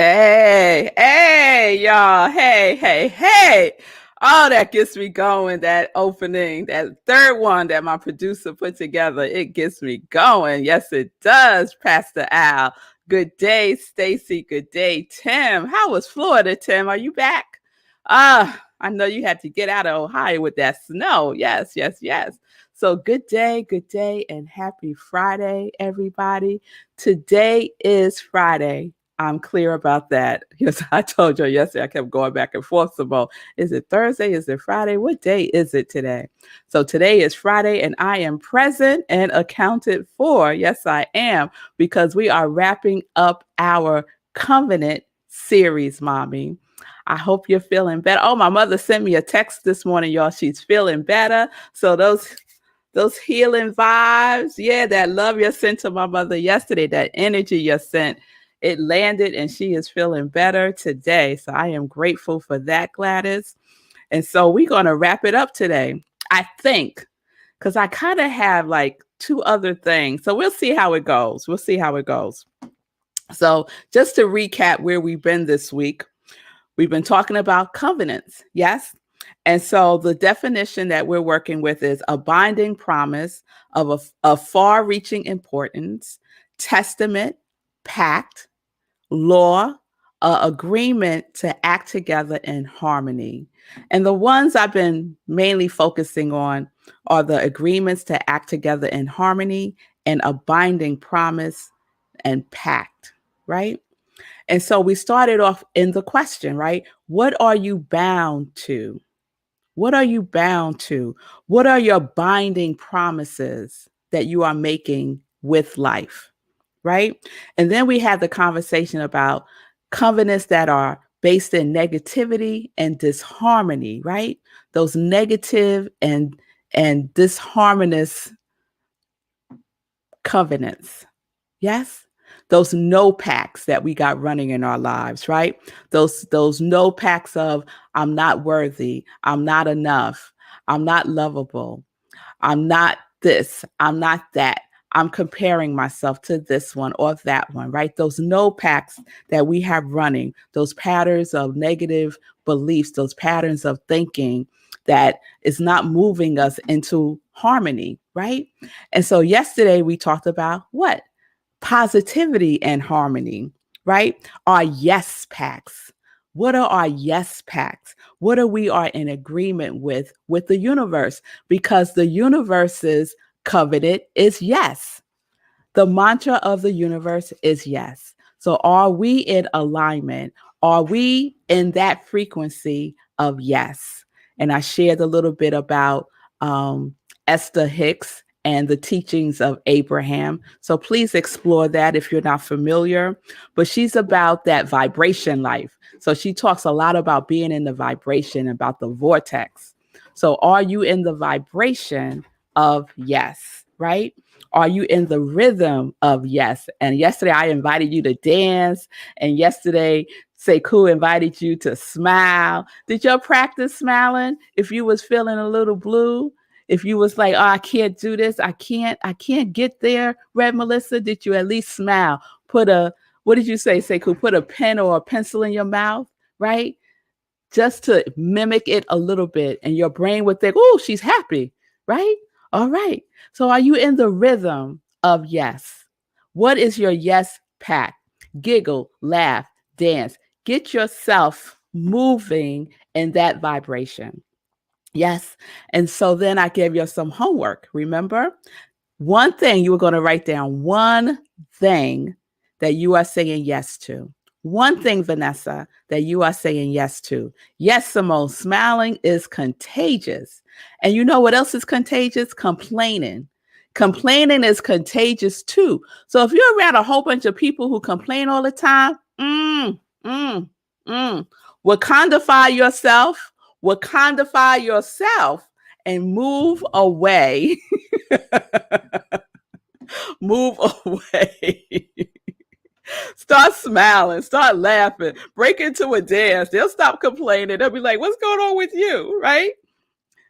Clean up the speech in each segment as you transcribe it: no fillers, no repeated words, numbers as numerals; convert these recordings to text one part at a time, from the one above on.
Hey, y'all. Hey. Oh, that gets me going. That opening, that third one that my producer put together, it gets me going. Yes, it does, Pastor Al. Good day, Stacy. Good day, Tim. How was Florida, Tim? Are you back? I know you had to get out of Ohio with that snow. Yes. So good day, and happy Friday, everybody. Today is Friday. I'm clear about that. Yes, I told you yesterday. I kept going back and forth. Simone, is it Thursday? Is it Friday? What day is it today? So today is Friday, and I am present and accounted for. Yes, I am, because we are wrapping up our covenant series, mommy. I hope you're feeling better. Oh, my mother sent me a text this morning, y'all. She's feeling better. So those healing vibes, yeah, that love you sent to my mother yesterday, that energy you sent, it landed and she is feeling better today. So I am grateful for that, Gladys. And so we're going to wrap it up today, I think, because I kind of have like two other things. So we'll see how it goes. So just to recap where we've been this week, we've been talking about covenants. Yes. And so the definition that we're working with is a binding promise of far-reaching importance, testament, pact, law, agreement to act together in harmony. And the ones I've been mainly focusing on are the agreements to act together in harmony and a binding promise and pact, right? And so we started off in the question, right? What are you bound to? What are you bound to? What are your binding promises that you are making with life? Right? And then we had the conversation about covenants that are based in negativity and disharmony, right? Those negative and disharmonious covenants. Yes? Those no pacts that we got running in our lives, right? Those no pacts of I'm not worthy, I'm not enough, I'm not lovable, I'm not this, I'm not that. I'm comparing myself to this one or that one, right? Those no pacts that we have running, those patterns of negative beliefs, those patterns of thinking that is not moving us into harmony, right? And so yesterday we talked about what? Positivity and harmony, right? Our yes pacts. What are our yes pacts? What are we are in agreement with the universe? Because the universe's covenant is yes. The mantra of the universe is yes. So are we in alignment? Are we in that frequency of yes? And I shared a little bit about Esther Hicks and the teachings of Abraham. So please explore that if you're not familiar. But she's about that vibration life. So she talks a lot about being in the vibration, about the vortex. So are you in the vibration of yes, right? Are you in the rhythm of yes? And yesterday I invited you to dance. And yesterday Sekou invited you to smile. Did you practice smiling if you was feeling a little blue? If you was like, oh, I can't do this, I can't get there, Red Melissa, did you at least smile? What did you say, Sekou? Put a pen or a pencil in your mouth, right? Just to mimic it a little bit. And your brain would think, oh, she's happy, right? All right. So are you in the rhythm of yes? What is your yes pact? Giggle, laugh, dance. Get yourself moving in that vibration. Yes. And so then I gave you some homework. Remember? One thing you were going to write down, one thing that you are saying yes to. One thing, Vanessa, that you are saying yes to. Yes, Simone, smiling is contagious. And you know what else is contagious? Complaining. Complaining is contagious too. So if you're around a whole bunch of people who complain all the time, Wakandify yourself, Wakandify yourself, and move away. Move away. Start smiling, start laughing, break into a dance. They'll stop complaining. They'll be like, what's going on with you? Right?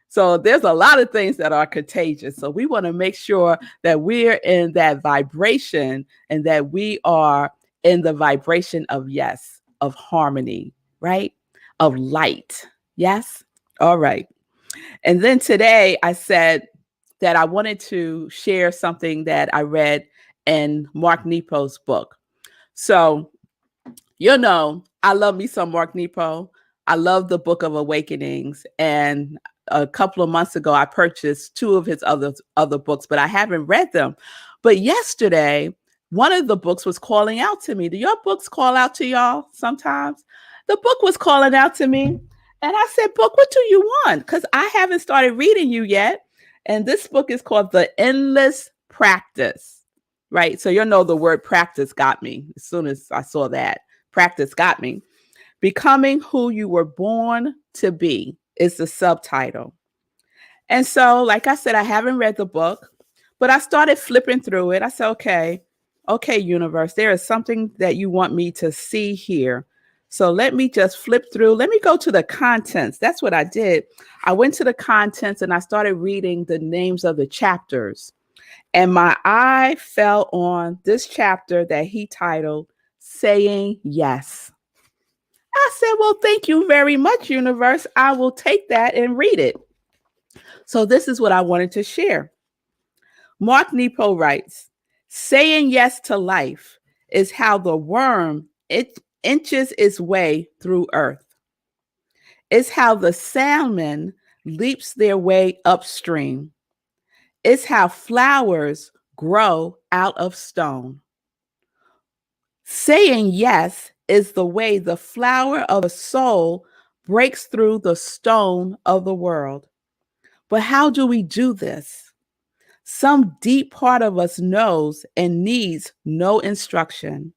So there's a lot of things that are contagious. So we want to make sure that we're in that vibration and that we are in the vibration of yes. of harmony, right? Of light. Yes? All right. And then today I said that I wanted to share something that I read in Mark Nepo's book. So, I love me some Mark Nepo. I love the Book of Awakenings. And a couple of months ago, I purchased two of his other books, but I haven't read them. But yesterday, one of the books was calling out to me. Do your books call out to y'all sometimes? The book was calling out to me. And I said, book, what do you want? Because I haven't started reading you yet. And this book is called The Endless Practice, right? So the word practice got me as soon as I saw that. Practice got me. Becoming Who You Were Born to Be is the subtitle. And so, like I said, I haven't read the book, but I started flipping through it. I said, okay, universe, there is something that you want me to see here. So let me just flip through. Let me go to the contents. That's what I did. I went to the contents and I started reading the names of the chapters. And my eye fell on this chapter that he titled Saying Yes. I said, well, thank you very much, universe. I will take that and read it. So this is what I wanted to share. Mark Nepo writes, saying yes to life is how the worm inches its way through earth. It's how the salmon leaps their way upstream. It's how flowers grow out of stone. Saying yes is the way the flower of the soul breaks through the stone of the world. But how do we do this? Some deep part of us knows and needs no instruction,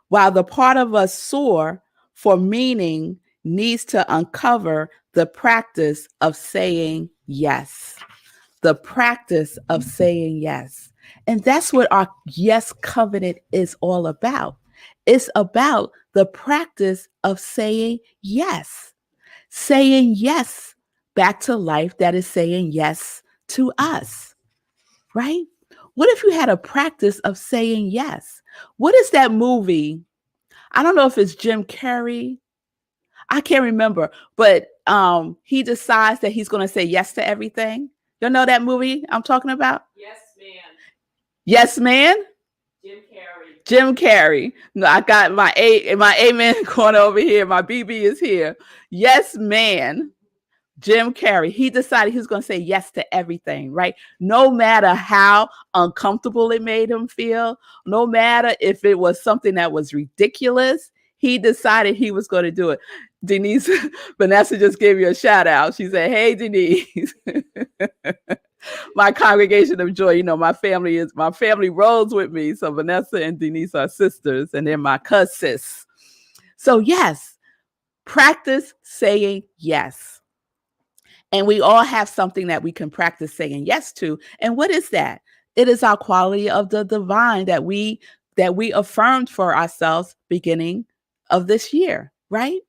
while the part of us soar for meaning needs to uncover the practice of saying yes. The practice of saying yes. And that's what our yes covenant is all about. It's about the practice of saying yes. Saying yes back to life that is saying yes to us, right? What if you had a practice of saying yes? What is that movie? I don't know if it's Jim Carrey. I can't remember, but he decides that he's going to say yes to everything. You know that movie I'm talking about? Yes, man. Yes, man. Jim Carrey. Jim Carrey. No, I got my amen corner over here. My BB is here. Yes, man. Jim Carrey. He decided he was going to say yes to everything, right? No matter how uncomfortable it made him feel, no matter if it was something that was ridiculous, he decided he was going to do it. Denise, Vanessa just gave you a shout out. She said, hey, Denise. My congregation of joy, my family rolls with me. So Vanessa and Denise are sisters, and they're my cousins. So yes, practice saying yes. And we all have something that we can practice saying yes to. And what is that? It is our quality of the divine that we affirmed for ourselves beginning of this year, right?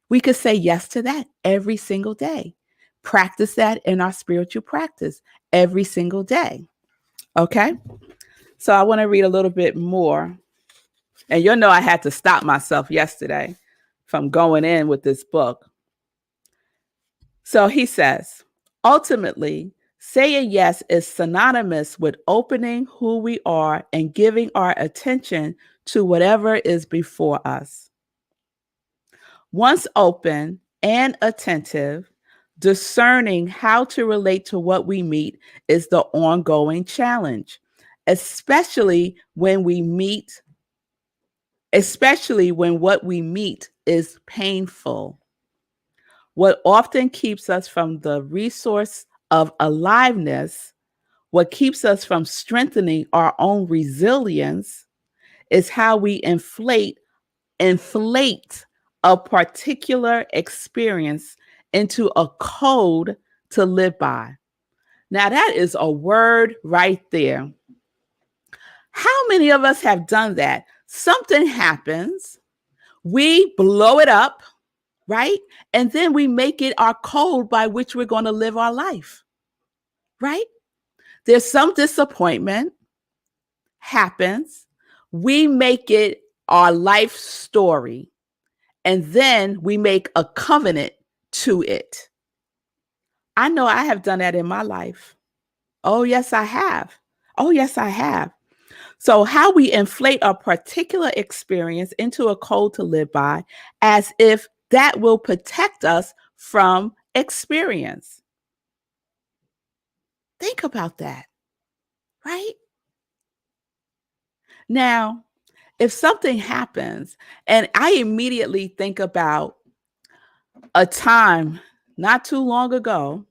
We could say yes to that every single day. Practice that in our spiritual practice every single day. Okay? So I want to read a little bit more. And I had to stop myself yesterday from going in with this book. So he says, ultimately, saying yes is synonymous with opening who we are and giving our attention to whatever is before us. Once open and attentive, discerning how to relate to what we meet is the ongoing challenge, especially when what we meet is painful. What often keeps us from the resource of aliveness, what keeps us from strengthening our own resilience, is how we inflate a particular experience into a code to live by. Now, that is a word right there. How many of us have done that? Something happens, we blow it up, right? And then we make it our code by which we're going to live our life, right? There's some disappointment happens. We make it our life story. and then we make a covenant to it. I know I have done that in my life. Oh, yes, I have. Oh, yes, I have. So, how we inflate a particular experience into a code to live by as if that will protect us from experience. Think about that, right? Now, if something happens, and I immediately think about a time not too long ago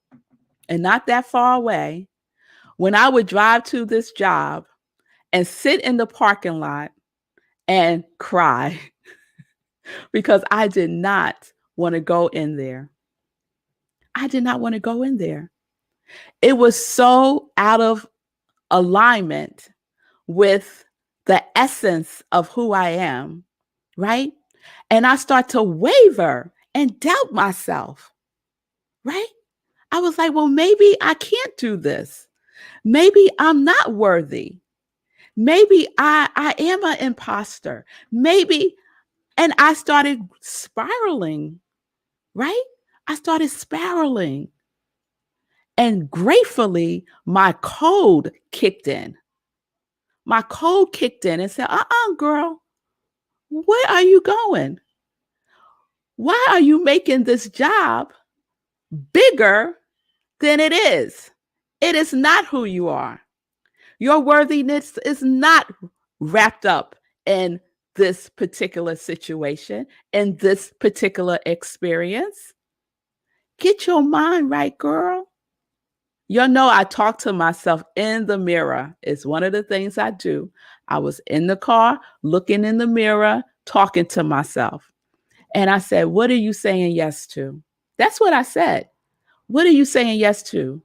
and not that far away when I would drive to this job and sit in the parking lot and cry because I did not want to go in there. I did not want to go in there. It was so out of alignment with the essence of who I am, right? And I start to waver and doubt myself, right? I was like, well, maybe I can't do this. Maybe I'm not worthy. Maybe I am an imposter. Maybe, and I started spiraling, right? I started spiraling. And gratefully, my code kicked in. My code kicked in and said, girl, where are you going? Why are you making this job bigger than it is? It is not who you are. Your worthiness is not wrapped up in this particular situation, in this particular experience. Get your mind right, girl. You know, I talk to myself in the mirror. It's one of the things I do. I was in the car, looking in the mirror, talking to myself. And I said, what are you saying yes to? That's what I said. What are you saying yes to?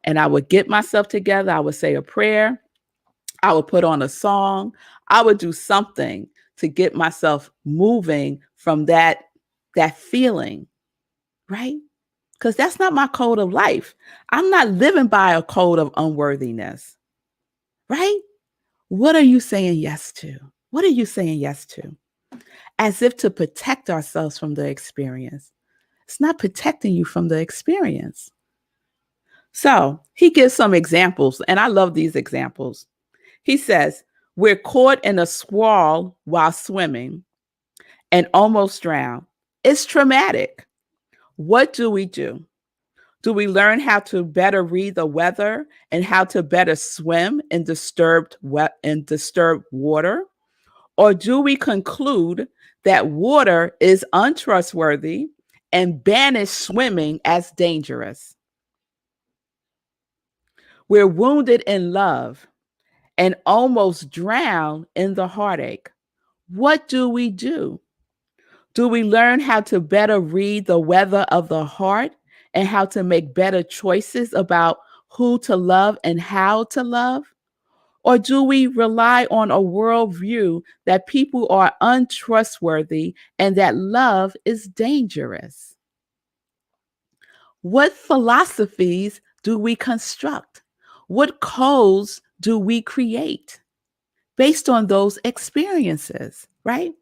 And I would get myself together. I would say a prayer. I would put on a song. I would do something to get myself moving from that feeling, right? Because that's not my code of life. I'm not living by a code of unworthiness, right? What are you saying yes to? What are you saying yes to? As if to protect ourselves from the experience. It's not protecting you from the experience. So he gives some examples, and I love these examples. He says, we're caught in a squall while swimming and almost drown. It's traumatic. What do we do? Do we learn how to better read the weather and how to better swim in disturbed water? Or do we conclude that water is untrustworthy and banish swimming as dangerous? We're wounded in love and almost drown in the heartache. What do we do? Do we learn how to better read the weather of the heart and how to make better choices about who to love and how to love? Or do we rely on a worldview that people are untrustworthy and that love is dangerous? What philosophies do we construct? What codes do we create based on those experiences, right?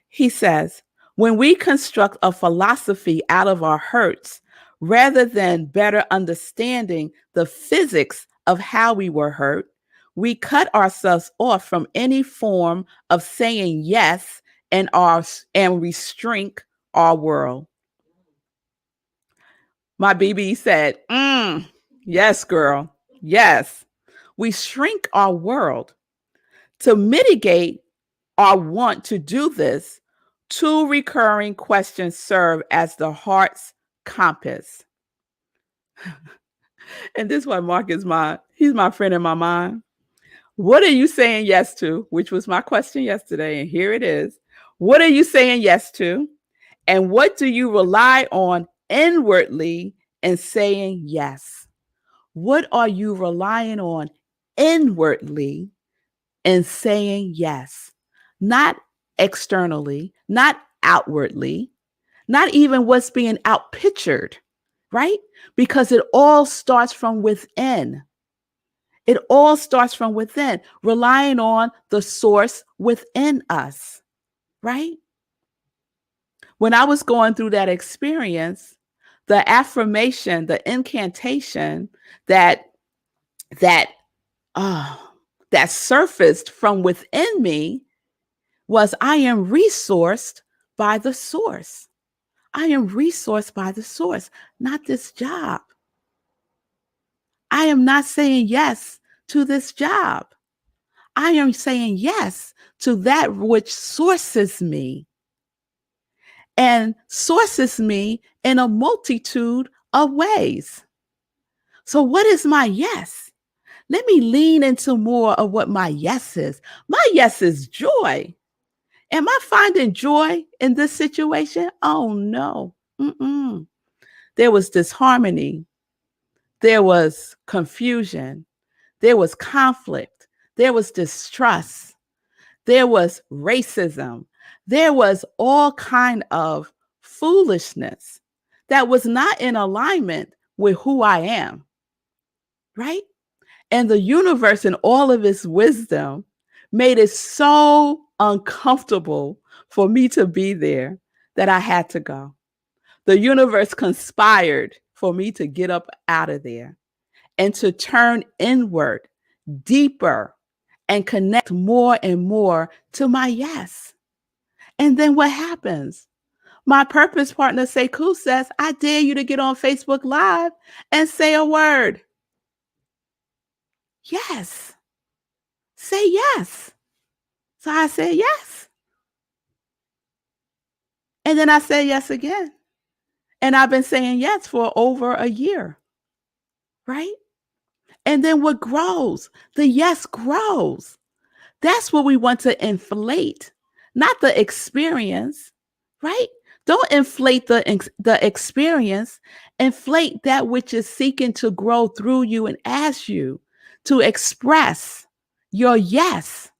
He says, when we construct a philosophy out of our hurts, rather than better understanding the physics of how we were hurt, we cut ourselves off from any form of saying yes and we shrink our world. My BB said, yes, girl. Yes. We shrink our world. To mitigate our want to do this, two recurring questions serve as the heart's compass. And this is why Mark is he's my friend in my mind. What are you saying yes to? Which was my question yesterday. And here it is. What are you saying yes to? And what do you rely on inwardly in saying yes? What are you relying on inwardly in saying yes? Not externally, not outwardly, not even what's being outpictured, right? Because it all starts from within. It all starts from within, relying on the source within us, right? When I was going through that experience, the affirmation, the incantation that that uh, that surfaced from within me was, I am resourced by the source. I am resourced by the source, not this job. I am not saying yes to this job. I am saying yes to that which sources me and sources me in a multitude of ways. So, what is my yes? Let me lean into more of what my yes is. My yes is joy. Am I finding joy in this situation? Oh, no. Mm-mm. There was disharmony. There was confusion. There was conflict. There was distrust. There was racism. There was all kind of foolishness that was not in alignment with who I am, right? And the universe, in all of its wisdom, made it so uncomfortable for me to be there that I had to go. The universe conspired for me to get up out of there and to turn inward, deeper, and connect more and more to my yes. And then what happens? My purpose partner, Sekou, says, I dare you to get on Facebook Live and say a word. Yes. Say yes. So I said yes. And then I said yes again. And I've been saying yes for over a year, right? And then what grows? The yes grows. That's what we want to inflate, not the experience, right? Don't inflate the experience. Inflate that which is seeking to grow through you and as you to express your yes.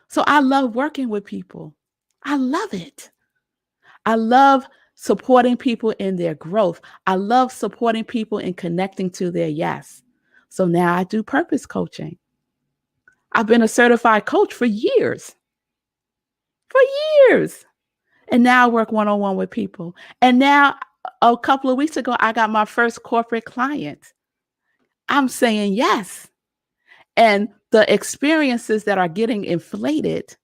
So I love working with people. I love it. I love supporting people in their growth. I love supporting people in connecting to their yes. So now I do purpose coaching. I've been a certified coach for years. For years. And now I work one-on-one with people. And now a couple of weeks ago, I got my first corporate client. I'm saying yes. And the experiences that are getting inflated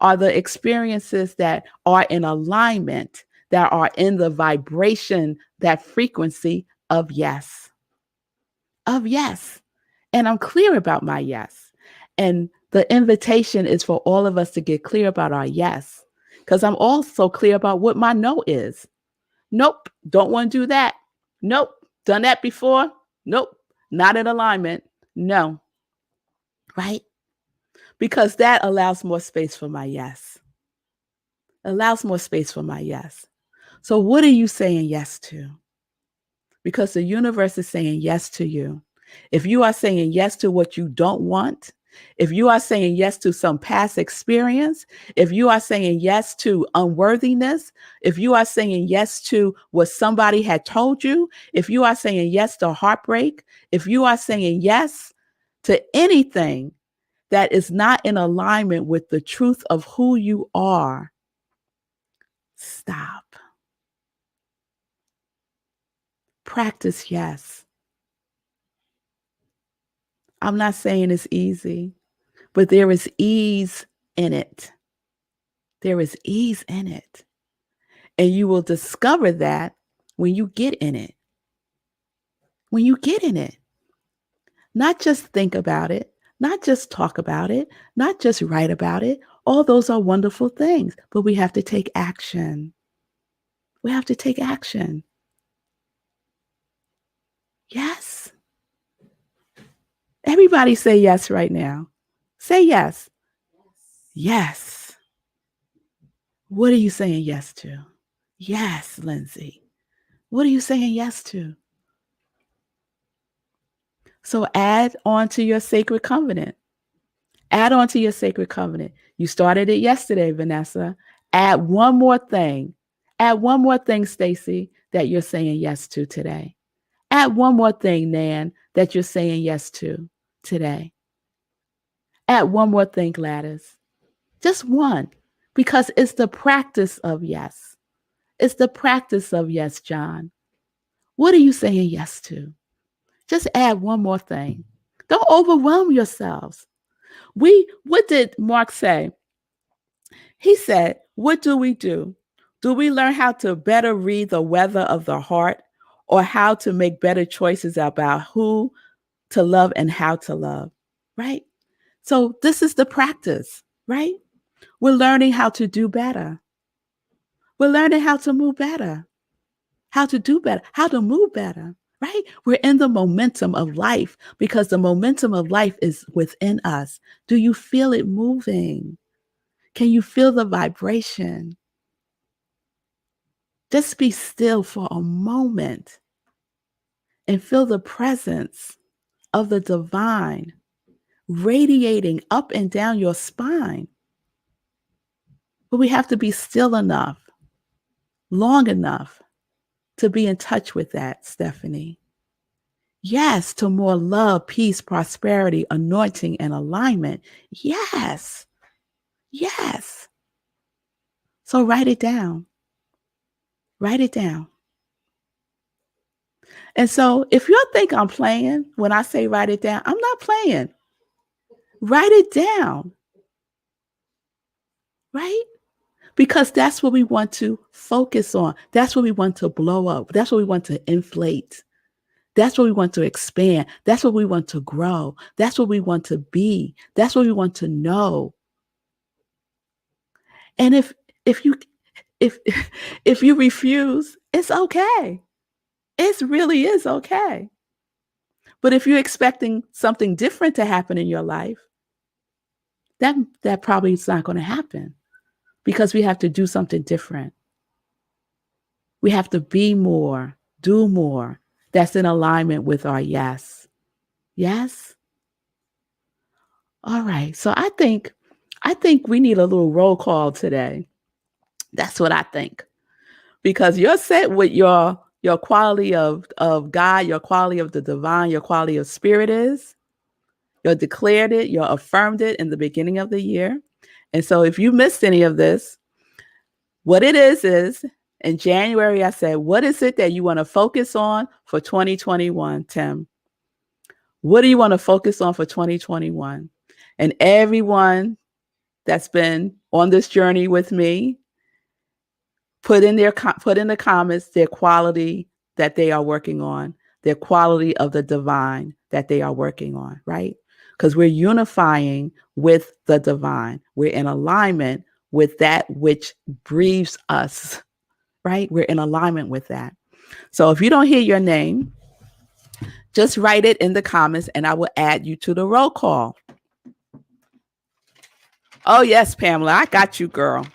are the experiences that are in alignment, that are in the vibration, that frequency of yes. Of yes. And I'm clear about my yes. And the invitation is for all of us to get clear about our yes, because I'm also clear about what my no is. Nope, don't want to do that. Nope, done that before. Nope, not in alignment. No, right? Because that allows more space for my yes. Allows more space for my yes. So, what are you saying yes to? Because the universe is saying yes to you. If you are saying yes to what you don't want, if you are saying yes to some past experience, if you are saying yes to unworthiness, if you are saying yes to what somebody had told you, if you are saying yes to heartbreak, if you are saying yes to anything that is not in alignment with the truth of who you are, stop. Practice yes. I'm not saying it's easy, but there is ease in it. There is ease in it. And you will discover that when you get in it. When you get in it. Not just think about it, not just talk about it, not just write about it. All those are wonderful things, but we have to take action. We have to take action. Yes. Everybody say yes right now. Say yes. Yes. What are you saying yes to? Yes, Lindsay. What are you saying yes to? So add on to your sacred covenant. Add on to your sacred covenant. You started it yesterday, Vanessa. Add one more thing. Add one more thing, Stacy, that you're saying yes to today. Add one more thing, Nan, that you're saying yes to today. Add one more thing, Gladys. Just one. because it's the practice of yes. It's the practice of yes, John. What are you saying yes to? Just add one more thing. Don't overwhelm yourselves. What did Mark say? He said, what do we do? Do we learn how to better read the weather of the heart or how to make better choices about who to love and how to love? Right? So this is the practice, right? We're learning how to do better. We're learning how to move better, how to do better, how to move better, right? We're in the momentum of life because the momentum of life is within us. Do you feel it moving? Can you feel the vibration? Just be still for a moment and feel the presence of the divine radiating up and down your spine. But we have to be still enough, long enough to be in touch with that, Stephanie. Yes, to more love, peace, prosperity, anointing, and alignment. Yes, yes. So write it down. Write it down. And so if you think I'm playing when I say write it down, I'm not playing. Write it down, right? Because that's what we want to focus on. That's what we want to blow up. That's what we want to inflate. That's what we want to expand. That's what we want to grow. That's what we want to be. That's what we want to know. And if you if if you refuse, it's okay. It really is okay. But if you're expecting something different to happen in your life, that probably is not going to happen because we have to do something different. We have to be more, do more. That's in alignment with our yes. Yes. All right. So I think we need a little roll call today. That's what I think. Because you're set with your quality of God, your quality of the divine, your quality of spirit is. You declared it, you affirmed it in the beginning of the year. And so if you missed any of this, what it is in January, I said, what is it that you want to focus on for 2021, Tim? What do you want to focus on for 2021? And everyone that's been on this journey with me, put in the comments their quality that they are working on, their quality of the divine that they are working on, right? Because we're unifying with the divine. We're in alignment with that which breathes us, right? We're in alignment with that. So if you don't hear your name, just write it in the comments and I will add you to the roll call. Oh, yes, Pamela, I got you, girl.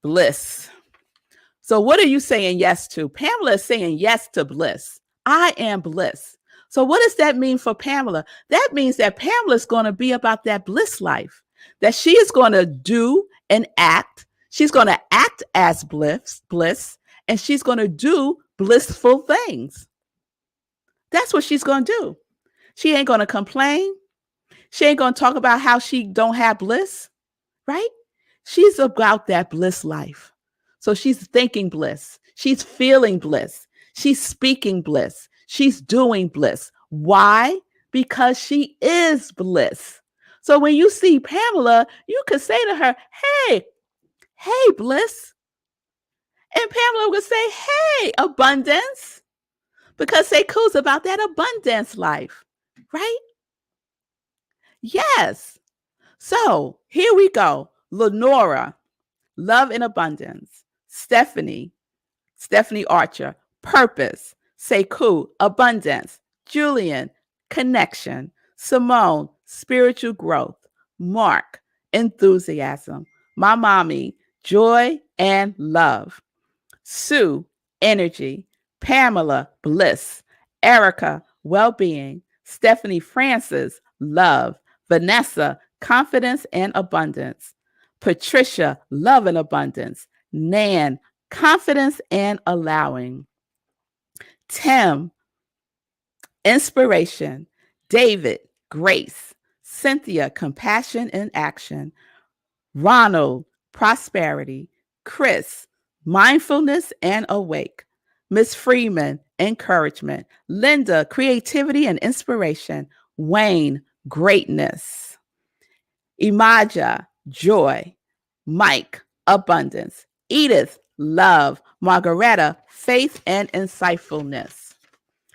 Bliss. So what are you saying yes to? Pamela is saying yes to bliss. I am bliss. So what does that mean for Pamela? That means that Pamela is going to be about that bliss life, that she is going to do and act. She's going to act as bliss, and she's going to do blissful things. That's what she's going to do. She ain't going to complain. She ain't going to talk about how she don't have bliss, right? She's about that bliss life. So she's thinking bliss. She's feeling bliss. She's speaking bliss. She's doing bliss. Why? Because she is bliss. So when you see Pamela, you could say to her, hey, bliss. And Pamela would say, hey, abundance. Because Sekou's about that abundance life, right? Yes. So here we go. Lenora, love and abundance. Stephanie Archer, purpose. Sekou, abundance. Julian, connection. Simone, spiritual growth. Mark, enthusiasm. My mommy, joy and love. Sue, energy. Pamela, bliss. Erica, well-being. Stephanie Francis, love. Vanessa, confidence and abundance. Patricia, love and abundance. Nan, confidence and allowing. Tim, inspiration. David, grace. Cynthia, compassion and action. Ronald, prosperity. Chris, mindfulness and awake. Miss Freeman, encouragement. Linda, creativity and inspiration. Wayne, greatness. Imaja, joy. Mike, abundance. Edith, love. Margaretta, faith and insightfulness.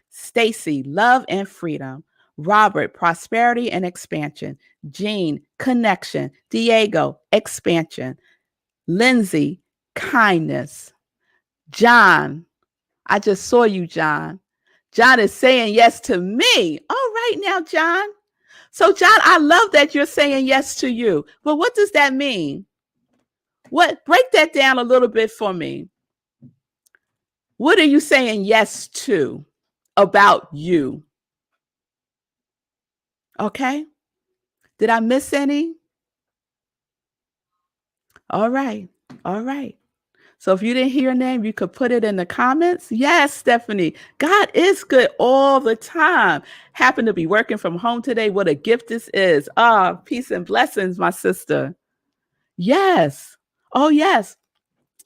Stacy, love and freedom. Robert, prosperity and expansion. Jean, connection. Diego, expansion. Lindsay, kindness. John, I just saw you, John. John is saying yes to me. All right now, John. So, John, I love that you're saying yes to you. But what does that mean? Break that down a little bit for me. What are you saying yes to about you? Okay. Did I miss any? All right. All right. So if you didn't hear your name, you could put it in the comments. Yes, Stephanie. God is good all the time. Happen to be working from home today. What a gift this is. Peace and blessings, my sister. Yes. Oh, yes.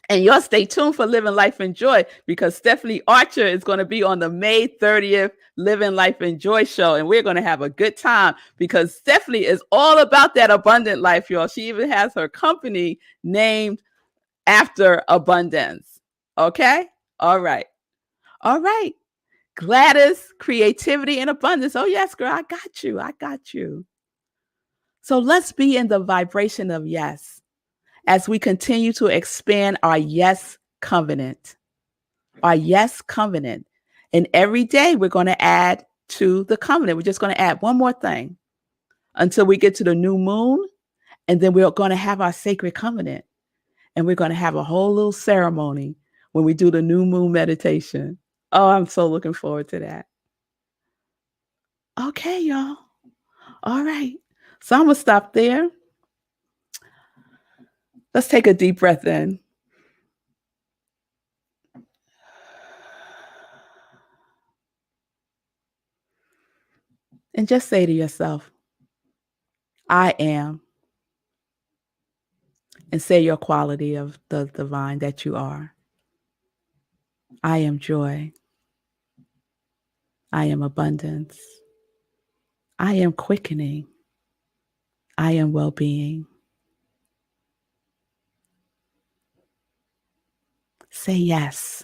And y'all stay tuned for Living Life in Joy because Stephanie Archer is going to be on the May 30th Living Life in Joy show. And we're going to have a good time because Stephanie is all about that abundant life, y'all. She even has her company named after abundance. Okay? All right. All right. Gladys, creativity and abundance. Oh, yes, girl. I got you. I got you. So let's be in the vibration of yes as we continue to expand our yes covenant. Our yes covenant. And every day we're going to add to the covenant. We're just going to add one more thing until we get to the new moon. And then we're going to have our sacred covenant. And we're going to have a whole little ceremony when we do the new moon meditation. Oh, I'm so looking forward to that. Okay, y'all. All right. So I'm going to stop there. Let's take a deep breath in. And just say to yourself, I am. And say your quality of the divine that you are. I am joy. I am abundance. I am quickening. I am well-being. Say yes.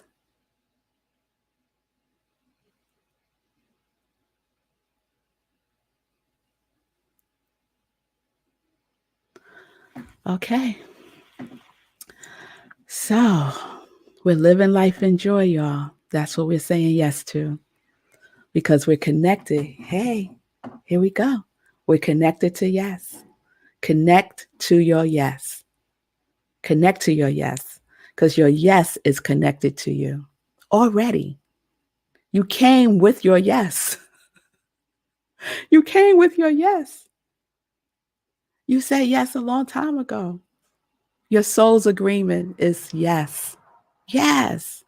Okay. So we're living life in joy, y'all. That's what we're saying yes to because we're connected. Hey, here we go. We're connected to yes. Connect to your yes. Connect to your yes because your yes is connected to you already. You came with your yes. You came with your yes. You said yes a long time ago. Your soul's agreement is yes. Yes.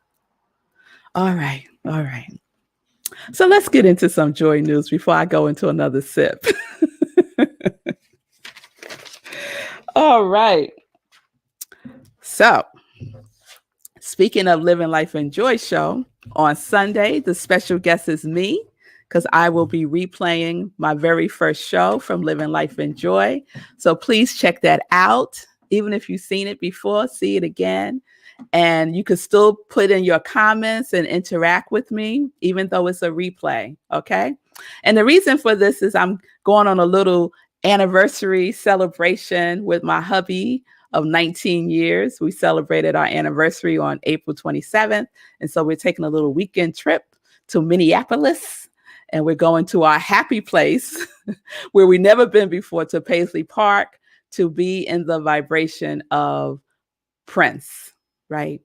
All right. All right. So let's get into some joy news before I go into another sip. All right. So, speaking of Living Life in Joy show, on Sunday, the special guest is me because I will be replaying my very first show from Living Life in Joy. So please check that out. Even if you've seen it before, see it again. And you can still put in your comments and interact with me, even though it's a replay. Okay. And the reason for this is I'm going on a little anniversary celebration with my hubby of 19 years. We celebrated our anniversary on April 27th. And so we're taking a little weekend trip to Minneapolis. And we're going to our happy place where we've never been before, to Paisley Park, to be in the vibration of Prince, right?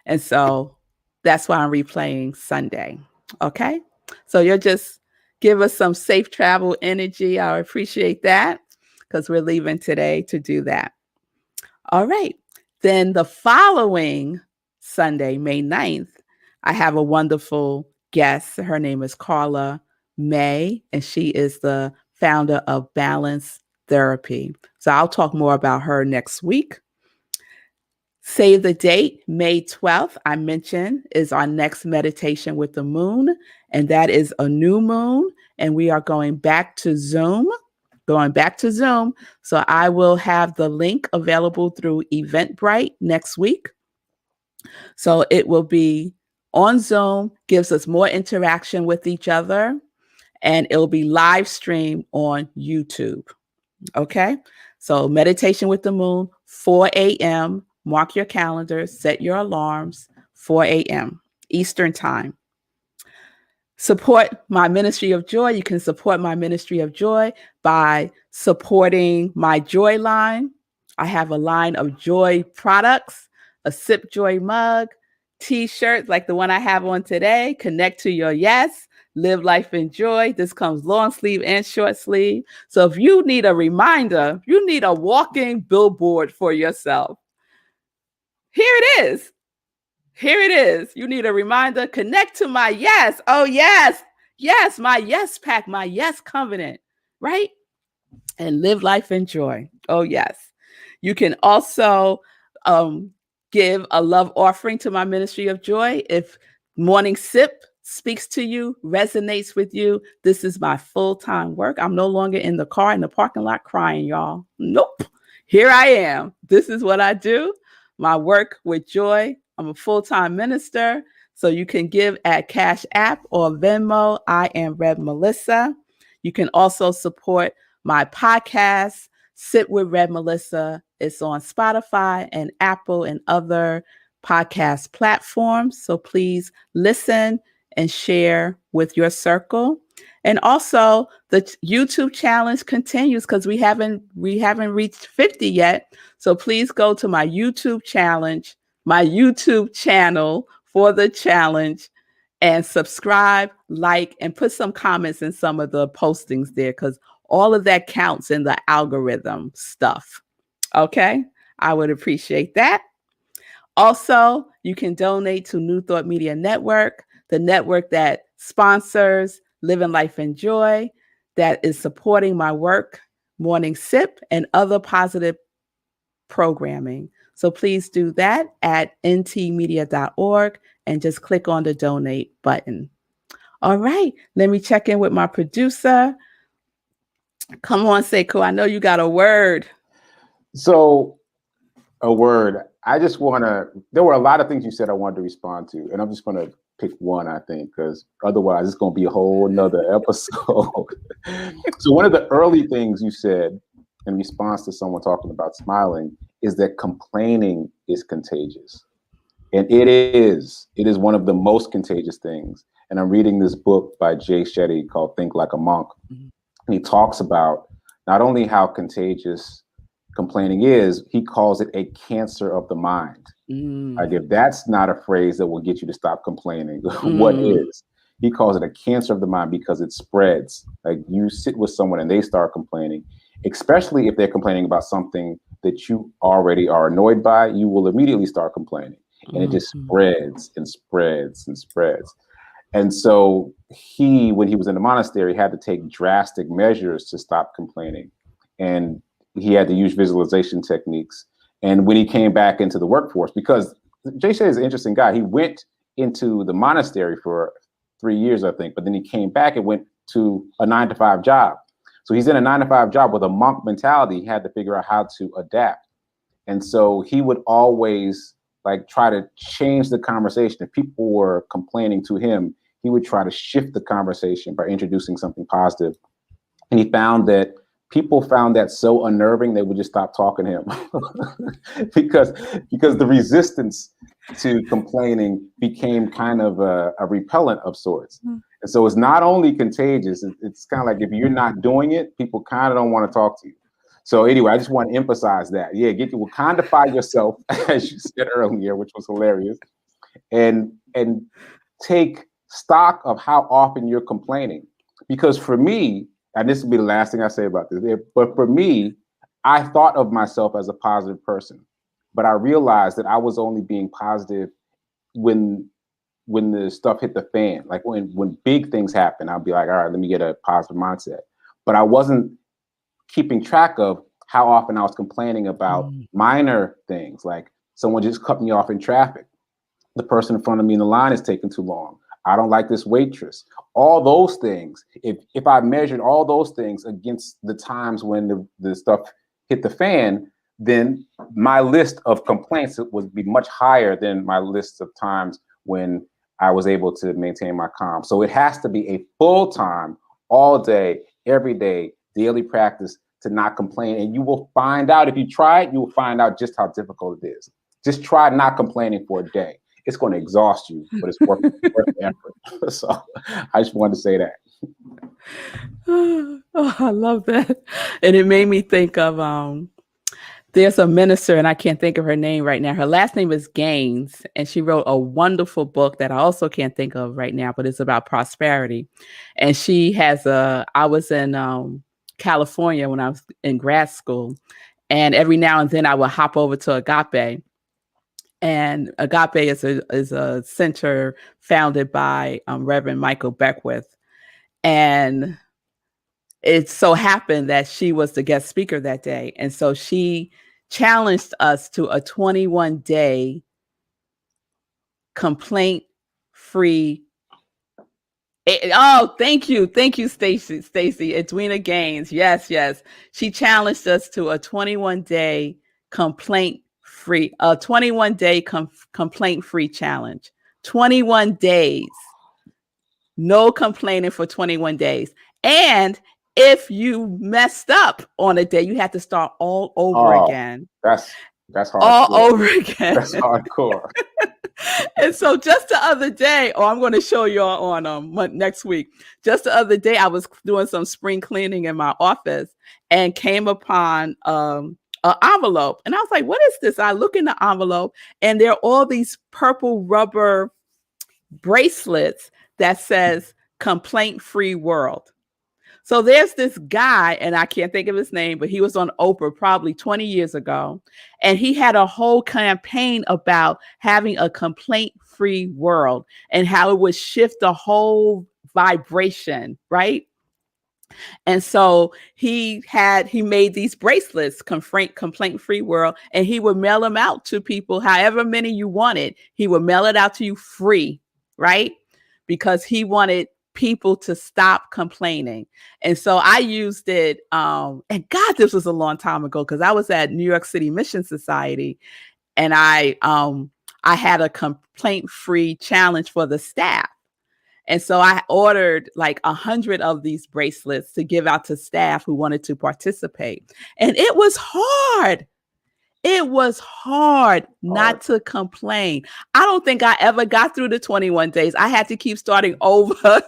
And so that's why I'm replaying Sunday. Okay. So you'll just give us some safe travel energy. I appreciate that because we're leaving today to do that. All right. Then the following Sunday, May 9th, I have a wonderful guest. Her name is Carla May, and she is the founder of Balance Therapy. So I'll talk more about her next week. Save the date, May 12th, I mentioned, is our next meditation with the moon. And that is a new moon. And we are going back to Zoom. So I will have the link available through Eventbrite next week. So it will be on Zoom, gives us more interaction with each other, and it'll be live streamed on YouTube. Okay. So meditation with the moon, 4 a.m. Mark your calendars, set your alarms, 4 a.m. Eastern time. Support my ministry of joy. You can support my ministry of joy by supporting my joy line. I have a line of joy products, a Sip Joy mug, t-shirts like the one I have on today, Connect to Your Yes, Live Life in Joy. This comes long sleeve and short sleeve. So if you need a reminder, you need a walking billboard for yourself. Here it is. Here it is. You need a reminder. Connect to my yes. Oh, yes. Yes, my yes pack, my yes covenant, right? And live life in joy. Oh, yes. You can also give a love offering to my ministry of joy. If Morning Sip speaks to you, resonates with you, this is my full-time work. I'm no longer in the car in the parking lot crying, y'all. Nope. Here I am. This is what I do. My work with joy. I'm a full-time minister. So you can give at Cash App or Venmo. I am revmelissa. You can also support my podcast, Sit with Rev Melissa. It's on Spotify and Apple and other podcast platforms. So please listen and share with your circle. And also the YouTube challenge continues because we haven't reached 50 yet. So please go to my YouTube channel for the challenge and subscribe, like, and put some comments in some of the postings there because all of that counts in the algorithm stuff. Okay, I would appreciate that. Also, you can donate to New Thought Media Network, the network that sponsors Living Life in Joy, that is supporting my work, Morning Sip, and other positive programming. So please do that at ntmedia.org and just click on the donate button. All right, let me check in with my producer. Come on, Seiko. I know you got a word. So, a word. I just want to, there were a lot of things you said I wanted to respond to, and I'm just going to pick one, I think, because otherwise it's going to be a whole nother episode. So one of the early things you said in response to someone talking about smiling is that complaining is contagious. And it is one of the most contagious things. And I'm reading this book by Jay Shetty called Think Like a Monk. Mm-hmm. And he talks about not only how contagious complaining is, he calls it a cancer of the mind. Like if that's not a phrase that will get you to stop complaining, what is? He calls it a cancer of the mind because it spreads. Like you sit with someone and they start complaining, especially if they're complaining about something that you already are annoyed by, you will immediately start complaining. And it just spreads and spreads and spreads. And so he, when he was in the monastery, had to take drastic measures to stop complaining. And he had to use visualization techniques. And when he came back into the workforce, because Jay Shetty is an interesting guy, he went into the monastery for 3 years, I think, but then he came back and went to a 9-to-5 job. So he's in a 9-to-5 job with a monk mentality. He had to figure out how to adapt. And so he would always like try to change the conversation. If people were complaining to him, he would try to shift the conversation by introducing something positive. And he found that people found that so unnerving, they would just stop talking to him because the resistance to complaining became kind of a repellent of sorts. And so it's not only contagious, it's kind of like if you're not doing it, people kind of don't want to talk to you. So anyway, I just want to emphasize that. Yeah, get to Wakandify yourself, as you said earlier, which was hilarious, and take stock of how often you're complaining. Because for me, and this will be the last thing I say about this, but for me, I thought of myself as a positive person, but I realized that I was only being positive when the stuff hit the fan. Like when big things happen, I'll be like, all right, let me get a positive mindset. But I wasn't keeping track of how often I was complaining about minor things. Like Someone just cut me off in traffic. The person in front of me in the line is taking too long. I don't like this waitress. All those things, if I measured all those things against the times when the stuff hit the fan, then my list of complaints would be much higher than my list of times when I was able to maintain my calm. So it has to be a full-time, all day, every day, daily practice to not complain. And you will find out, if you try it, you will find out just how difficult it is. Just try not complaining for a day. It's going to exhaust you, but it's worth the effort. So I just wanted to say that. Oh, I love that. And it made me think of there's a minister, and I can't think of her name right now. Her last name is Gaines, and she wrote a wonderful book that I also can't think of right now, but it's about prosperity. And she has I was in California when I was in grad school, and every now and then I would hop over to Agape. And Agape is a center founded by Reverend Michael Beckwith. And it so happened that she was the guest speaker that day. And so she challenged us to a 21-day complaint-free. Thank you, Stacy. Edwina Gaines. Yes. She challenged us to a 21-day complaint-free, a 21-day complaint-free challenge. 21 days, no complaining for 21 days. And if you messed up on a day, you had to start all over again. That's hardcore. All over again. That's hardcore. And so just the other day, I'm going to show you on next week. Just the other day, I was doing some spring cleaning in my office and came upon an envelope. And I was like, what is this? I look in the envelope and there are all these purple rubber bracelets that says complaint-free world. So there's this guy, and I can't think of his name, but he was on Oprah probably 20 years ago. And he had a whole campaign about having a complaint-free world and how it would shift the whole vibration, right? And so he made these bracelets, complaint-free world, and he would mail them out to people, however many you wanted. He would mail it out to you free, right? Because he wanted people to stop complaining. And so I used it. And God, this was a long time ago because I was at New York City Mission Society, and I had a complaint-free challenge for the staff. And so I ordered like 100 of these bracelets to give out to staff who wanted to participate. And it was hard. It was hard not to complain. I don't think I ever got through the 21 days. I had to keep starting over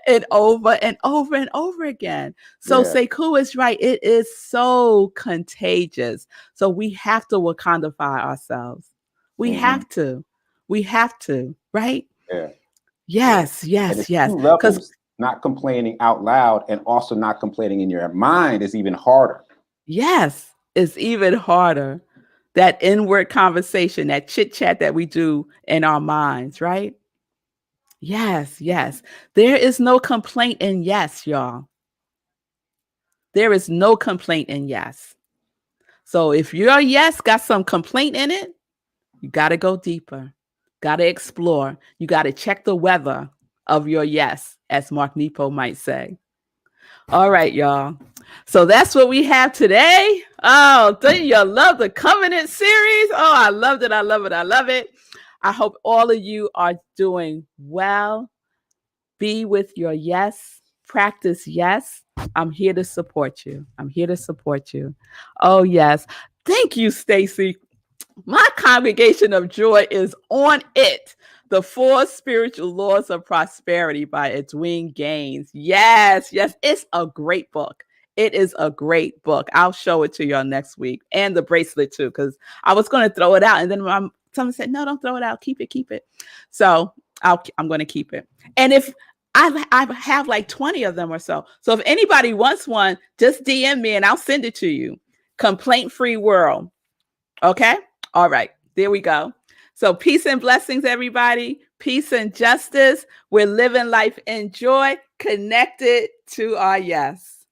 and over and over and over again. So Sekou is right. It is so contagious. So we have to Wakandafy ourselves. We have to. We have to, right? Yeah. Yes. Because not complaining out loud and also not complaining in your mind is even harder. Yes, it's even harder. That inward conversation, that chit chat that we do in our minds, right? Yes. There is no complaint in yes, y'all. There is no complaint in yes. So if your yes got some complaint in it, you got to go deeper, got to explore. You got to check the weather of your yes, as Mark Nepo might say. All right, y'all. So that's what we have today. Oh, don't you love the Covenant series? Oh, I loved it. I love it. I hope all of you are doing well. Be with your yes. Practice yes. I'm here to support you. Oh, yes. Thank you, Stacy. My congregation of joy is on it. The 4 Spiritual Laws of Prosperity by Edwina Gaines. Yes. It's a great book. It is a great book. I'll show it to y'all next week. And the bracelet too, because I was going to throw it out. And then someone said, no, don't throw it out. Keep it. So I'm going to keep it. And if I have like 20 of them or so. So if anybody wants one, just DM me and I'll send it to you. Complaint-free world. Okay. All right. There we go. So peace and blessings, everybody. Peace and justice. We're living life in joy, connected to our yes.